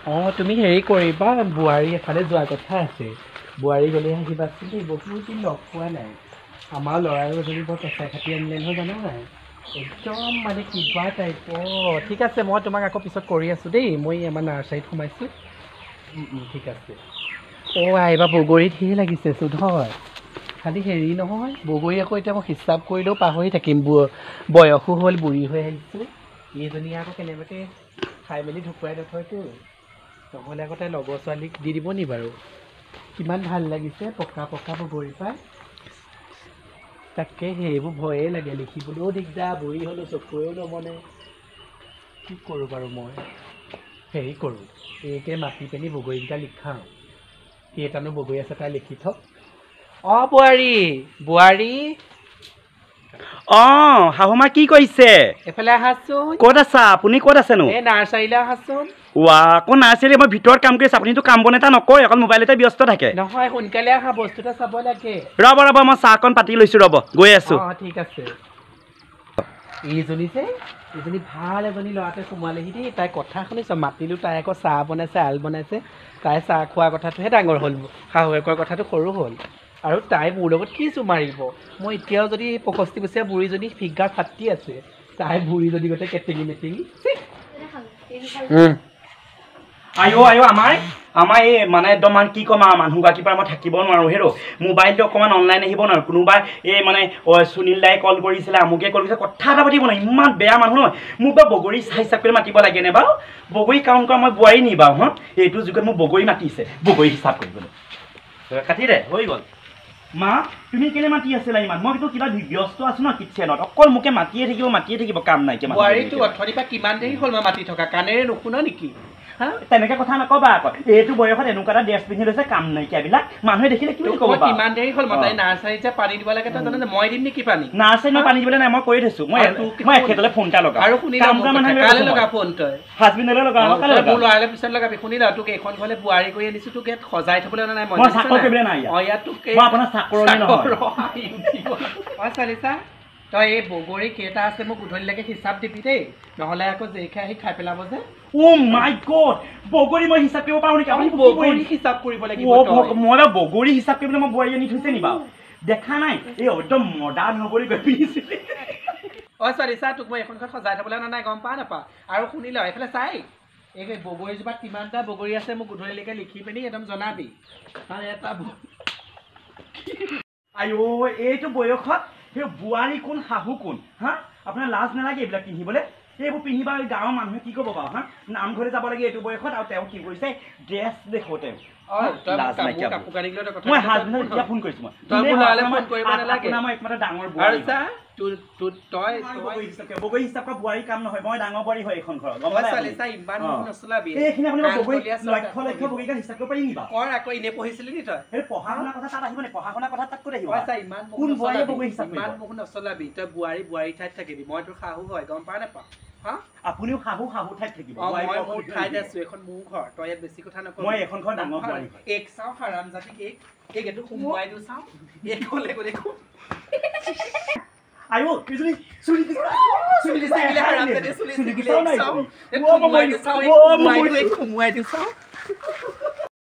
অঁ তুমি হেৰি কৰিবা বোৱাৰী এফালে যোৱাৰ কথা আছে বোৱাৰী গ'লে আহিবাচোন দেই বহুত দিন লগ পোৱা নাই আমাৰ ল'ৰায়ো এজনী বৰ কেঁচাই খাতি আনিলে নহয় জানা নাই একদম মানে কিবা টাইপ ঠিক আছে মই তোমাক আকৌ পিছত কৰি আছোঁ দেই মই আমাৰ নাৰ্চাৰীত সোমাইছোঁ ঠিক আছে এইবাৰ বগৰীত ধেৰ লাগিছেচোন হয় খালি হেৰি নহয় বগৰী আকৌ এতিয়া মই হিচাপ কৰিলেও পাহৰি থাকিম বয়সো হ'ল বুঢ়ী হৈ আহিছোঁ এইজনীয়ে আকৌ কেনেবাকৈ খাই মেলি ঢুকুৱাই নথয়তো নহ'লে আকৌ তাই লগৰ ছোৱালীক দি দিব নি বাৰু কিমান ভাল লাগিছে পকা পকা বগৰী পাই তাকে সেইবোৰ ভয়ে লাগে লিখিবলৈও দিগদাৰ বুঢ়ী হ'লেও চকুৰেও নমনে কি কৰোঁ বাৰু মই হেৰি কৰোঁ এইকে মাতি পিনি বগৰীকেইটা লিখাওঁ কেইটানো বগৰী আছে তাই লিখি থওক অঁ বোৱাৰী শাহুমা কি কৰিছে এফালে আহাচোন ক'ত আছা আপুনি ক'ত আছেনো এই নাৰ্চাৰীলৈ আহাচোন আকৌ নাৰ্চাৰী মই ভিতৰত কাম কৰি আছোঁ আপুনিতো কাম বন এটা নকৰে অকল মোবাইলতে ব্যস্ত থাকে নহয় সোনকালে আহা বস্তু এটা চাব লাগে ৰ'ব মই চাহকণ পাতি লৈছোঁ ৰ'ব গৈ আছোঁ অঁ ঠিক আছে এইজনী ভাল এজনী ল'ৰাটোৱে সোমালেহি দেই তাই কথা শুনিছ মাতিলোঁ তাই আকৌ চাহ বনাইছে আল বনাইছে তাই চাহ খোৱাৰ কথাটোহে ডাঙৰ হ'ল শাহুৱেকৰ কথাটো সৰু হ'ল আৰু তাই মোৰ লগত কি মাৰিব মই এতিয়াও যদি 65 বছৰীয়া বুঢ়ীজনী ফিগাৰ ফাটি আছে তাই বুঢ়ীজনী গোটেই কেটেঙি মেটেঙি আমাৰ এই মানে একদম কি ক'ম আৰু মানুহগৰাকীৰ পৰা মই থাকিব নোৱাৰোঁ হেৰৌ মোবাইলটো অকণমান অনলাইন আহিব নোৱাৰোঁ কোনোবা এই মানে সুনীল দাই কল কৰিছিলে আমুকে কল কৰিছিলে কথা এটা পাতিব নোৱাৰোঁ ইমান বেয়া মানুহ নহয় মোক বাৰু বগৰী চাহ হিচাপ কৰি মাতিব লাগেনে বাৰু বগৰী কাউণ্ট কৰা মই বোৱাৰী নি বাৰু এইটো যুগত মোক বগৰী মাতিছে বগৰী হিচাপ কৰিবলৈ কাটি দে হৈ গ'ল মা তুমি কেলে মাতি আছিলা ইমান মই কিন্তু কিবা ব্যস্ত আছো ন কিটচেনত অকল মোকে মাতিয়ে থাকিব কাম নাইকিয়া বোৱাৰীটো অথনিৰ পৰা কিমান দেৰি হ'ল মই মাতি থকা কাণেৰে নুশুনা নেকি তেনেকে কথা নকবা আকৌ এইটো বয়সত এনেকুৱা এটা ড্ৰেছ পিন্ধি লৈছে কাম নাইকিয়াবিলাক মানুহে দেখিলে কি বুলি ক'ব কিমান দেৰি হ'ল মই তাই নাৰ্চাৰীত যে পানী দিব লাগে তই জানো মই দিম নেকি পানী নাৰ্চাৰীত মই পানী দিবলৈ নাই মই কৈ থৈছো মই এখেতলৈ ফোন এটা লগাম আৰু শুনি লগা ফোন তই হাজবেণ্ডলৈ লগাম মোৰ ল'ৰালে পিছত লগাবি শুনি ল তোক এইখন ঘৰলে বোৱাৰী কৰি আনিছো তোক ইয়াত সজাই থবলৈ নাই মই চাকৰ কৰিবলৈ নাই ইয়াত তোক আপোনাৰ চাকৰণি নহয় চালিচা তই এই বগৰী কেইটা আছে মোক গধূলিলৈকে হিচাপ দিবি দেই নহ'লে আকৌ জেইখে আহি খাই পেলাব যে মাই গড বগৰী মই হিচাপ কৰিব পাৰোঁ নেকি আপুনি বগৰী হিচাপ কৰিব লাগিব মই বগৰী হিচাপ কৰিবলৈ মই বোৱাৰী আনি থৈছে নি বাৰু দেখা নাই এই একদম মডাৰ্ণ নগৰী গৈ পিন্ধিছিলে চালিচা তোক মই এইখন ঘৰত সজাই থবলৈ অনা নাই গম পা নাপা আৰু শুনি ল এইফালে চাই এই বগৰীজোপাত কিমানটা বগৰী আছে মোক গধূলিলৈকে লিখি পিনি একদম জনাবি আৰু এটা এইটো বয়সত সেই বোৱাৰী কোন শাহু কোন আপোনাৰ লাজ নালাগে এইবিলাক পিন্ধিবলৈ এইবোৰ পিন্ধিবা গাঁৱৰ মানুহে কি ক'ব বাৰু নামঘৰলৈ যাব লাগে এইটো বয়সত আৰু তেওঁ কি কৰিছে ড্ৰেছ দেখো তেওঁ মই হাজবেণ্ডক এতিয়া ফোন কৰিছোঁ বগৰী হিচাপ কৰা বোৱাৰী কাম নহয় মই ডাঙৰ বোৱাৰী হয় এইখন ঘৰত লক্ষ্য বগৰীকাল হিচাপ কৰিব পাৰিম আকৌ এনে পঢ়িছিলি নি তই সেই পঢ়া শুনাৰ কথা তাত আহিব নে পঢ়া শুনাৰ কথা তাত ক'ত আহিব কোন বোৱাৰীয়ে বগৰী হিচাপ ইমান বহু নচলাবি তই বোৱাৰী ঠাইত থাকিবি মই তোৰ শাহু হয় গম পা নাপা আপুনিও শাহু ঠাইত থাকিব মই মোৰ ঠাইত আছো এখন মোৰ ঘৰ তই ইয়াত বেছি কথা নকওঁ মই এখন ঘৰ ডাঙৰ বোৱাৰী এক চাও হাৰাম জাতি এইটো সোমোৱাই দিওঁ চাওঁ এই ক'লে দেখো সোমোৱাই দিওঁ চাওঁ